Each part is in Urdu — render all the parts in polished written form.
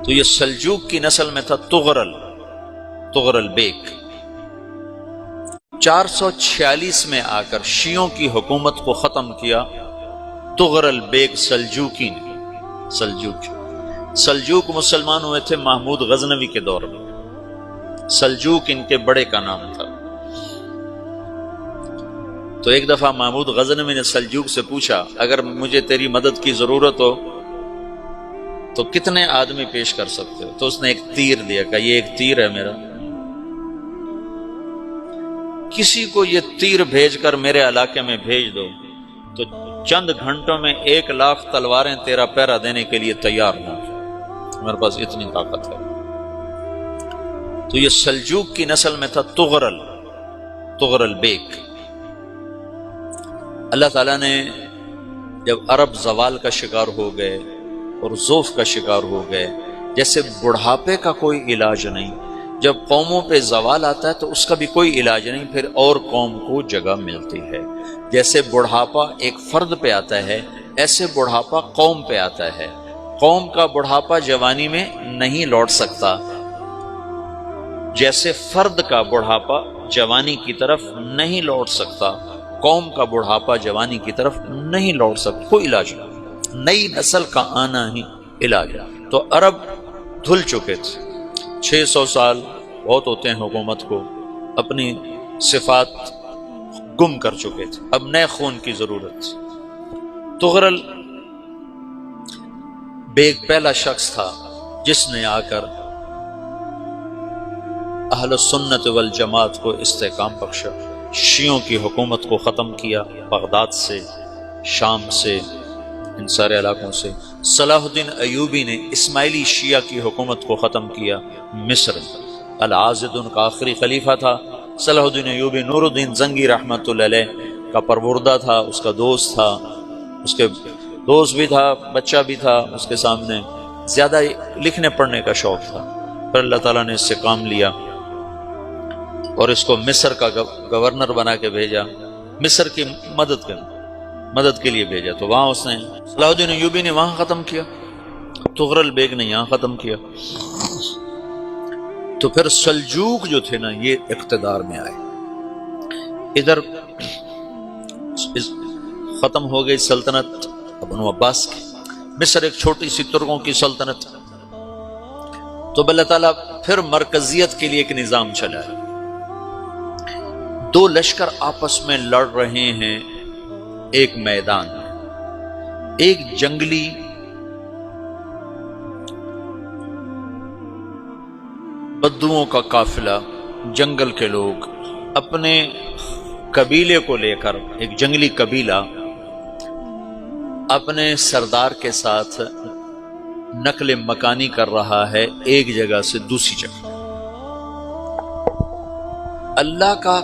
تو یہ سلجوق کی نسل میں تھا تغرل بیگ۔ 446 میں آ کر شیعوں کی حکومت کو ختم کیا تغرل بیگ سلجوقی نے۔ سلجوق مسلمان ہوئے تھے محمود غزنوی کے دور میں، سلجوق ان کے بڑے کا نام تھا۔ تو ایک دفعہ محمود غزنوی نے سلجوق سے پوچھا اگر مجھے تیری مدد کی ضرورت ہو تو کتنے آدمی پیش کر سکتے ہو؟ تو اس نے ایک تیر دیا، کہا یہ ایک تیر ہے میرا، کسی کو یہ تیر بھیج کر میرے علاقے میں بھیج دو تو چند گھنٹوں میں 1,00,000 تلواریں تیرا پیرا دینے کے لیے تیار ہوں، میرے پاس اتنی طاقت ہے۔ تو یہ سلجوق کی نسل میں تھا تغرل بیگ۔ اللہ تعالیٰ نے جب عرب زوال کا شکار ہو گئے اور ضعف کا شکار ہو گئے، جیسے بڑھاپے کا کوئی علاج نہیں، جب قوموں پہ زوال آتا ہے تو اس کا بھی کوئی علاج نہیں، پھر اور قوم کو جگہ ملتی ہے۔ جیسے بڑھاپا ایک فرد پہ آتا ہے، ایسے بڑھاپا قوم پہ آتا ہے۔ قوم کا بڑھاپا جوانی میں نہیں لوٹ سکتا، جیسے فرد کا بڑھاپا جوانی کی طرف نہیں لوٹ سکتا، قوم کا بڑھاپا جوانی کی طرف نہیں لوٹ سکتا، کوئی علاج نہیں، نئی نسل کا آنا ہی علاج ہے۔ تو عرب دھل چکے تھے، 600 سال بہت ہوتے ہیں حکومت کو، اپنی صفات گم کر چکے تھے، اب نئے خون کی ضرورت تھی۔ تغرل بیگ پہلا شخص تھا جس نے آ کر اہل سنت والجماعت کو استحکام بخشا، شیعوں کی حکومت کو ختم کیا، بغداد سے، شام سے، ان سارے علاقوں سے۔ صلاح الدین ایوبی نے اسماعیلی شیعہ کی حکومت کو ختم کیا، مصر۔ العاضد ان کا آخری خلیفہ تھا صلاح الدین ایوبی، نور الدین زنگی رحمۃ اللہ علیہ کا پروردہ تھا، اس کا دوست تھا، اس کے دوست بھی تھا، بچہ بھی تھا اس کے سامنے، زیادہ لکھنے پڑھنے کا شوق تھا۔ پھر اللہ تعالیٰ نے اس سے کام لیا اور اس کو مصر کا گورنر بنا کے بھیجا، مصر کی مدد کے لیے بھیجا۔ تو وہاں اس نے صلاح الدین ایوبی نے وہاں ختم کیا، تغرل بیگ نے یہاں ختم کیا۔ تو پھر سلجوق جو تھے نا یہ اقتدار میں آئے، ادھر ختم ہو گئی سلطنت بنو عباس کی، مصر ایک چھوٹی سی ترکوں کی سلطنت۔ تو اللہ تعالیٰ پھر مرکزیت کے لیے ایک نظام چلایا، دو لشکر آپس میں لڑ رہے ہیں ایک میدان میں، ایک جنگلی بدوؤں کا قافلہ، جنگل کے لوگ اپنے قبیلے کو لے کر، ایک جنگلی قبیلہ اپنے سردار کے ساتھ نقل مکانی کر رہا ہے ایک جگہ سے دوسری جگہ۔ اللہ کا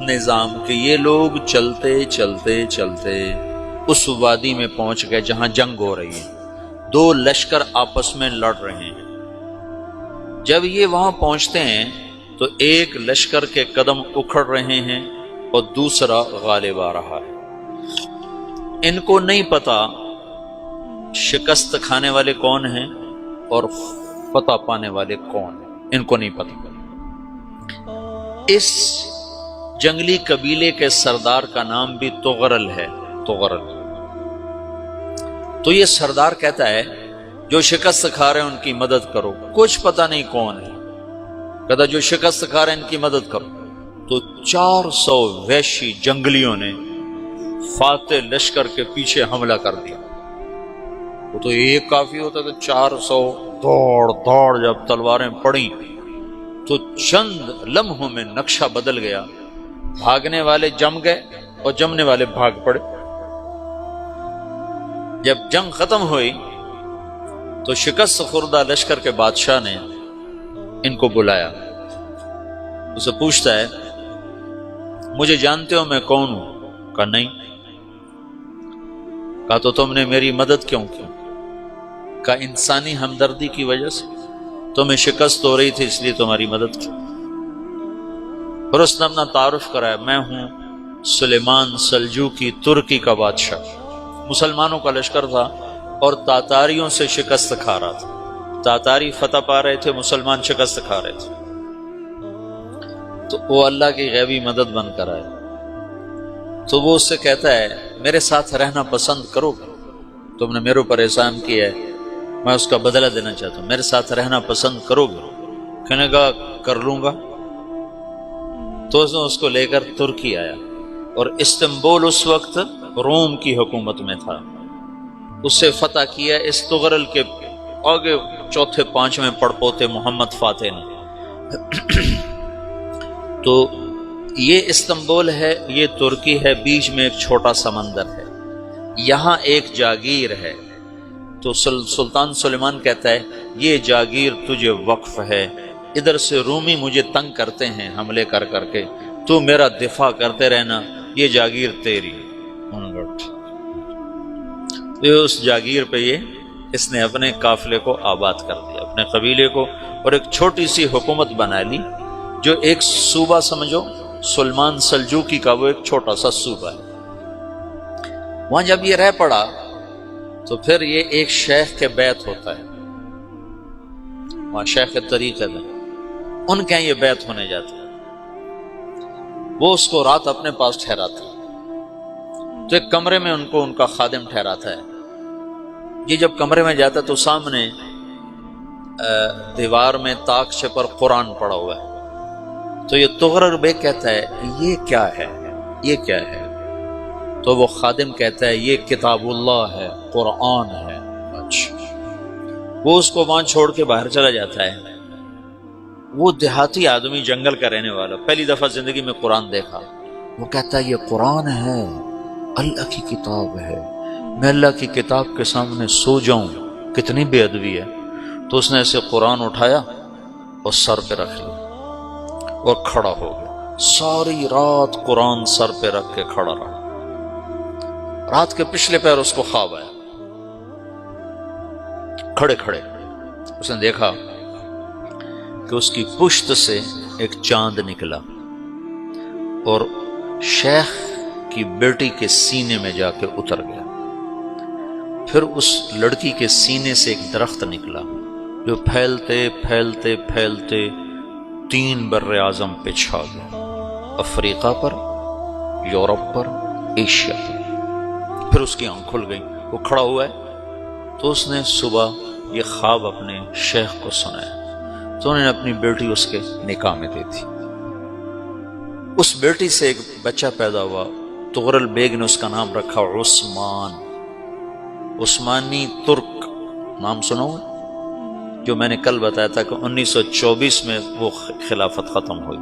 نظام کہ یہ لوگ چلتے چلتے چلتے اس وادی میں پہنچ گئے جہاں جنگ ہو رہی ہے، دو لشکر آپس میں لڑ رہے ہیں۔ جب یہ وہاں پہنچتے ہیں تو ایک لشکر کے قدم اکھڑ رہے ہیں اور دوسرا غالب آ رہا ہے۔ ان کو نہیں پتا شکست کھانے والے کون ہیں اور فتح پانے والے کون ہیں، ان کو نہیں پتا۔ اس جنگلی قبیلے کے سردار کا نام بھی تغرل ہے، تغرل۔ تو یہ سردار کہتا ہے جو شکست کھا رہے ہیں ان کی مدد کرو، کچھ پتہ نہیں کون ہے، کہتا جو شکست کھا رہے ہیں ان کی مدد کرو۔ تو 400 وحشی جنگلیوں نے فاتح لشکر کے پیچھے حملہ کر دیا۔ وہ تو ایک کافی ہوتا تھا، 400 دوڑ جب تلواریں پڑیں تو چند لمحوں میں نقشہ بدل گیا، بھاگنے والے جم گئے اور جمنے والے بھاگ پڑے۔ جب جنگ ختم ہوئی تو شکست خوردہ لشکر کے بادشاہ نے ان کو بلایا، اسے پوچھتا ہے مجھے جانتے ہو میں کون ہوں؟ کہا نہیں۔ کہا تو تم نے میری مدد کیوں کی؟ کہا انسانی ہمدردی کی وجہ سے، تمہیں شکست ہو رہی تھی اس لیے تمہاری مدد کی۔ پھر اس نے اپنا تعارف کرایا، میں ہوں سلیمان سلجوقی، ترکی کا بادشاہ، مسلمانوں کا لشکر تھا اور تاتاریوں سے شکست کھا رہا تھا۔ تاتاری فتح پا رہے تھے، مسلمان شکست کھا رہے تھے، تو وہ اللہ کی غیبی مدد بن کر آئے۔ تو وہ اس سے کہتا ہے میرے ساتھ رہنا پسند کرو گے؟ تم نے میرے اوپر احسان کیا ہے، میں اس کا بدلہ دینا چاہتا ہوں، میرے ساتھ رہنا پسند کرو گے؟ کہنے کا کر لوں گا۔ تو اس نے اس کو لے کر ترکی آیا، اور استنبول اس وقت روم کی حکومت میں تھا، اسے فتح کیا اس تغرل کے آگے چوتھے پانچویں پڑپوتے محمد فاتح نے۔ تو یہ استنبول ہے، یہ ترکی ہے، بیچ میں ایک چھوٹا سمندر ہے، یہاں ایک جاگیر ہے۔ تو سلطان سلیمان کہتا ہے یہ جاگیر تجھے وقف ہے، ادھر سے رومی مجھے تنگ کرتے ہیں حملے کر کر کے، تو میرا دفاع کرتے رہنا، یہ جاگیر تیری۔ اس جاگیر پہ اس نے اپنے قافلے کو آباد کر دیا، اپنے قبیلے کو، اور ایک چھوٹی سی حکومت بنا لی، جو ایک صوبہ سمجھو سلمان سلجوقی کا، وہ ایک چھوٹا سا صوبہ ہے۔ وہاں جب یہ رہ پڑا تو پھر یہ ایک شیخ کے بیعت ہوتا ہے، وہاں شیخ طریقہ ہے، ان کے یہ بیعت ہونے جاتا ہے، وہ اس کو رات اپنے پاس ٹھہراتا ہے، تو ایک کمرے میں ان کا خادم ٹھہراتا ہے۔ یہ جب کمرے میں جاتا ہے تو سامنے دیوار میں طاقچے پر قرآن پڑا ہوا ہے، تو یہ تغرل بیگ کہتا ہے یہ کیا ہے، یہ کیا ہے؟ تو وہ خادم کہتا ہے یہ کتاب اللہ ہے، قرآن ہے۔ اچھا، وہ اس کو وہاں چھوڑ کے باہر چلا جاتا ہے۔ وہ دیہاتی آدمی، جنگل کا رہنے والا، پہلی دفعہ زندگی میں قرآن دیکھا، وہ کہتا ہے یہ قرآن ہے، اللہ کی کتاب ہے، میں اللہ کی کتاب کے سامنے سو جاؤں، کتنی بے ادبی ہے۔ تو اس نے ایسے قرآن اٹھایا اور سر پہ رکھ لیا اور کھڑا ہو گیا، ساری رات قرآن سر پہ رکھ کے کھڑا رہا۔ رات کے پچھلے پہر اس کو خواب آیا، کھڑے کھڑے اس نے دیکھا کہ اس کی پشت سے ایک چاند نکلا اور شیخ کی بیٹی کے سینے میں جا کے اتر گیا، پھر اس لڑکی کے سینے سے ایک درخت نکلا جو پھیلتے پھیلتے پھیلتے 3 بر اعظم پہ چھا گیا، افریقہ پر، یورپ پر، ایشیا پر۔ پھر اس کی آنکھ کھل گئی، وہ کھڑا ہوا ہے، تو اس نے صبح یہ خواب اپنے شیخ کو سنایا، تو انہوں نے اپنی بیٹی اس کے نکاح میں دی تھی۔ اس بیٹی سے ایک بچہ پیدا ہوا، تغرل بیگ نے اس کا نام رکھا عثمان، عثمانی ترک نام سنو، جو میں نے کل بتایا تھا کہ 1924 میں وہ خلافت ختم ہوئی،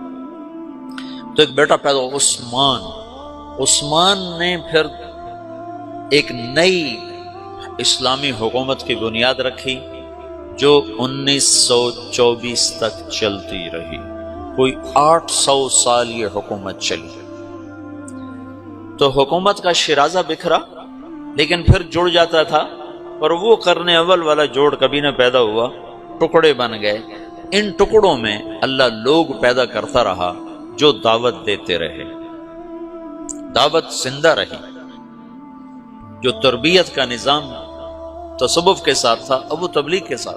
تو ایک بیٹا پیدا ہوا عثمان۔ عثمان نے پھر ایک نئی اسلامی حکومت کی بنیاد رکھی جو 1924 تک چلتی رہی، کوئی 800 سال یہ حکومت چلی۔ تو حکومت کا شیرازہ بکھرا، لیکن پھر جڑ جاتا تھا، اور وہ قرن اول والا جوڑ کبھی نہ پیدا ہوا، ٹکڑے بن گئے۔ ان ٹکڑوں میں اللہ لوگ پیدا کرتا رہا جو دعوت دیتے رہے، دعوت زندہ رہی، جو تربیت کا نظام تصوف کے ساتھ تھا اب وہ تبلیغ کے ساتھ۔